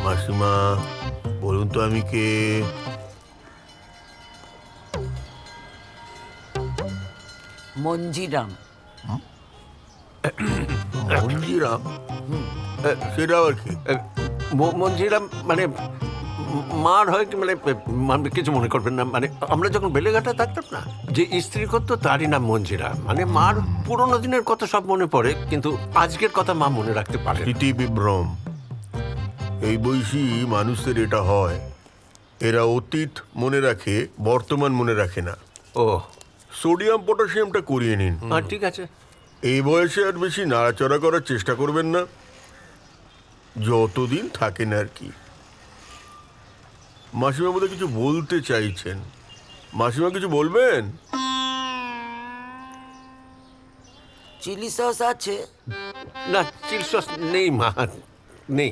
মাসিমা, বলুন তো আমি কে? মঞ্জিরাম। মঞ্জিরাম? সেটা আবার কি? মঞ্জিরাম মানে মার হয় কি, মানে কিছু মনে করবেন না, মানে আমরা যখন বেলেঘাটা থাকতাম না, যে স্ত্রী করতো তারই নাম মঞ্জিরা। মানে মার পুরোনো দিনের কথা সব মনে পড়ে, কিন্তু আজকের কথা মা মনে রাখতে পারে না। স্মৃতি বিভ্রম। এই বয়সী মানুষদের এটা হয়। এরা অতীত মনে রাখে, বর্তমান মনে রাখে না। ও সোডিয়াম পটাশিয়ামটা করিয়ে নিন। ঠিক আছে। এই বয়সে আর বেশি নাড়াচড়া করার চেষ্টা করবেন না, যতদিন থাকেন আর কি। মাসিমা বোধহয় কিছু বলতে চাইছেন। মাসিমা কিছু বলবেন? চিলি সস আছে? না, চিল সস নেই মা, নেই।